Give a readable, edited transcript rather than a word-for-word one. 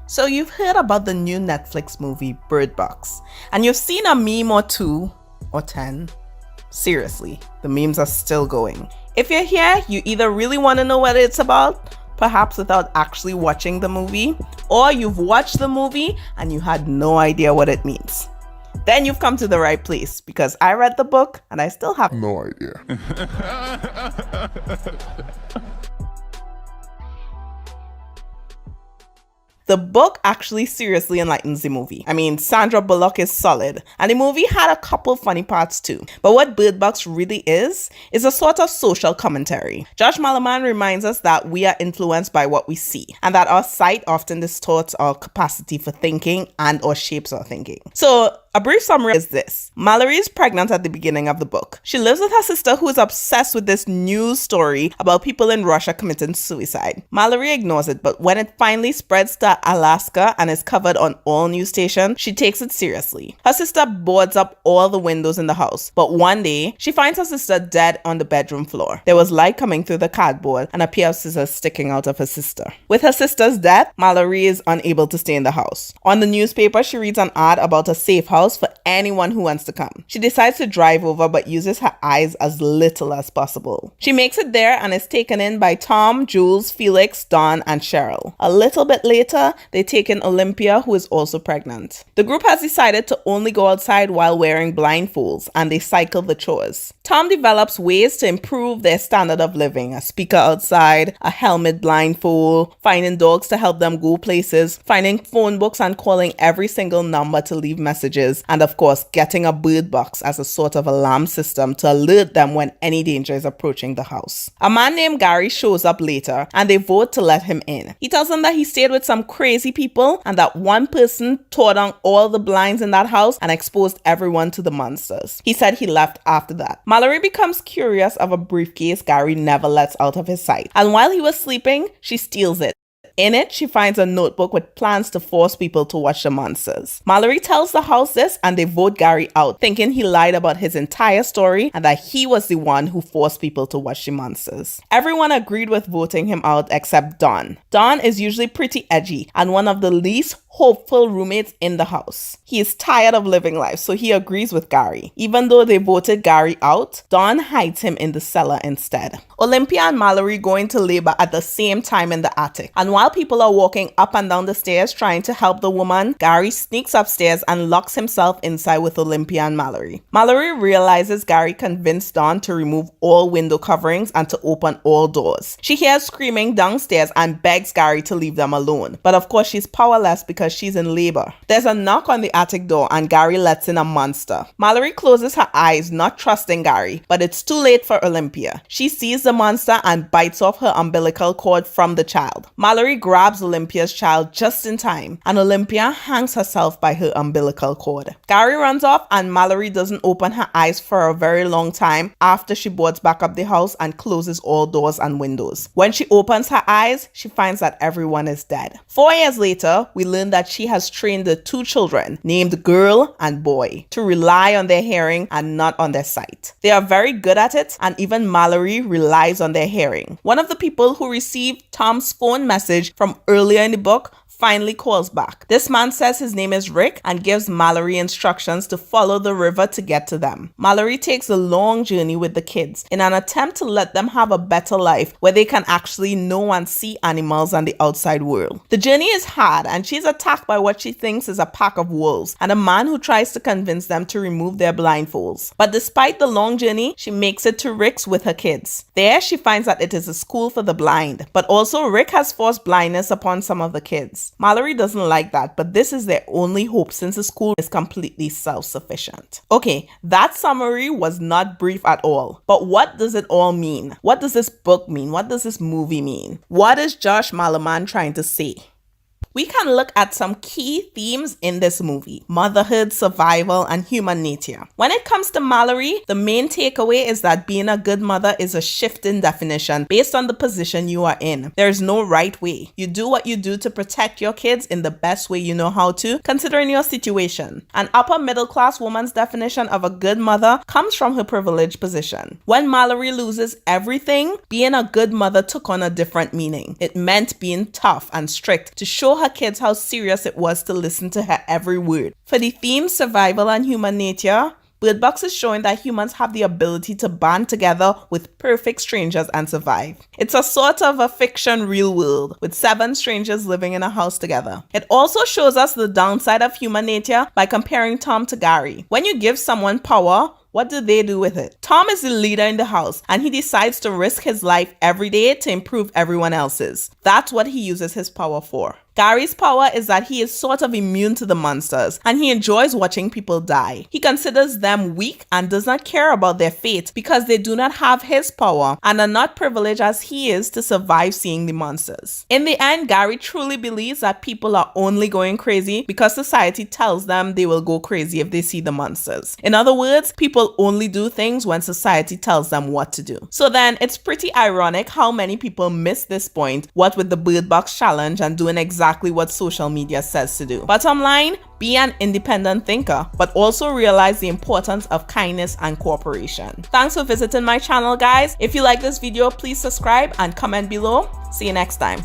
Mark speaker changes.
Speaker 1: So you've heard about the new Netflix movie Bird Box, and you've seen a meme or 2 or 10. Seriously, the memes are still going. If you're here, you either really want to know what it's about, perhaps without actually watching the movie, or you've watched the movie and you had no idea what it means. Then you've come to the right place, because I read the book and I still have
Speaker 2: no idea.
Speaker 1: The book actually seriously enlightens the movie. I mean, Sandra Bullock is solid, and the movie had a couple funny parts too. But what Bird Box really is a sort of social commentary. Josh Malerman reminds us that we are influenced by what we see, and that our sight often distorts our capacity for thinking and or shapes our thinking. So, a brief summary is this. Mallory is pregnant at the beginning of the book. She lives with her sister who is obsessed with this news story about people in Russia committing suicide. Mallory ignores it, but when it finally spreads to Alaska and is covered on all news stations, she takes it seriously. Her sister boards up all the windows in the house, but one day, she finds her sister dead on the bedroom floor. There was light coming through the cardboard and a pair of scissors sticking out of her sister. With her sister's death, Mallory is unable to stay in the house. On the newspaper, she reads an ad about a safe house for anyone who wants to come. She decides to drive over but uses her eyes as little as possible. She makes it there and is taken in by Tom, Jules, Felix, Don, and Cheryl. A little bit later, they take in Olympia, who is also pregnant. The group has decided to only go outside while wearing blindfolds, and they cycle the chores. Tom develops ways to improve their standard of living: a speaker outside, a helmet blindfold, finding dogs to help them go places, finding phone books and calling every single number to leave messages, and of course, getting a bird box as a sort of alarm system to alert them when any danger is approaching the house. A man named Gary shows up later, and they vote to let him in. He tells them that he stayed with some crazy people, and that one person tore down all the blinds in that house and exposed everyone to the monsters. He said he left after that. Mallory becomes curious of a briefcase Gary never lets out of his sight, and while he was sleeping, she steals it. In it, she finds a notebook with plans to force people to watch the monsters. Mallory tells the house this, and they vote Gary out, thinking he lied about his entire story and that he was the one who forced people to watch the monsters. Everyone agreed with voting him out except Don. Don is usually pretty edgy and one of the least hopeful roommates in the house. He is tired of living life, so he agrees with Gary. Even though they voted Gary out, Don hides him in the cellar instead. Olympia and Mallory go into labor at the same time in the attic, and while people are walking up and down the stairs trying to help the woman, Gary sneaks upstairs and locks himself inside with Olympia and Mallory. Mallory realizes Gary convinced Don to remove all window coverings and to open all doors. She hears screaming downstairs and begs Gary to leave them alone, but of course she's powerless because she's in labor. There's a knock on the attic door and Gary lets in a monster. Mallory closes her eyes, not trusting Gary, but it's too late for Olympia. She sees the monster and bites off her umbilical cord from the child. Mallory grabs Olympia's child just in time, and Olympia hangs herself by her umbilical cord. Gary runs off and Mallory doesn't open her eyes for a very long time after she boards back up the house and closes all doors and windows. When she opens her eyes, she finds that everyone is dead. 4 years later, we learn that she has trained the 2 children, named Girl and Boy, to rely on their hearing and not on their sight. They are very good at it, and even Mallory relies on their hearing. One of the people who received Tom's phone message from earlier in the book finally calls back. This man says his name is Rick and gives Mallory instructions to follow the river to get to them. Mallory takes a long journey with the kids in an attempt to let them have a better life where they can actually know and see animals and the outside world. The journey is hard and she's attacked by what she thinks is a pack of wolves and a man who tries to convince them to remove their blindfolds. But despite the long journey, she makes it to Rick's with her kids. There, she finds that it is a school for the blind, but also Rick has forced blindness upon some of the kids. Mallory doesn't like that, but this is their only hope since the school is completely self-sufficient. Okay, that summary was not brief at all, but what does it all mean? What does this book mean? What does this movie mean? What is Josh Malerman trying to say? We can look at some key themes in this movie: motherhood, survival, and human nature. When it comes to Mallory, the main takeaway is that being a good mother is a shift in definition based on the position you are in. There is no right way. You do what you do to protect your kids in the best way you know how to, considering your situation. An upper middle class woman's definition of a good mother comes from her privileged position. When Mallory loses everything, being a good mother took on a different meaning. It meant being tough and strict to show her her kids how serious it was to listen to her every word. For the theme survival and human nature, Bird Box is showing that humans have the ability to band together with perfect strangers and survive. It's a sort of a fiction real world, with 7 strangers living in a house together. It also shows us the downside of human nature by comparing Tom to Gary. When you give someone power, what do they do with it? Tom is the leader in the house, and he decides to risk his life every day to improve everyone else's. That's what he uses his power for. Gary's power is that he is sort of immune to the monsters, and he enjoys watching people die. He considers them weak and does not care about their fate because they do not have his power and are not privileged as he is to survive seeing the monsters. In the end, Gary truly believes that people are only going crazy because society tells them they will go crazy if they see the monsters. In other words, people only do things when society tells them what to do. So then, it's pretty ironic how many people miss this point, what with the Bird Box challenge and doing exactly what social media says to do. Bottom line, be an independent thinker, but also realize the importance of kindness and cooperation. Thanks for visiting my channel, guys. If you like this video, please subscribe and comment below. See you next time.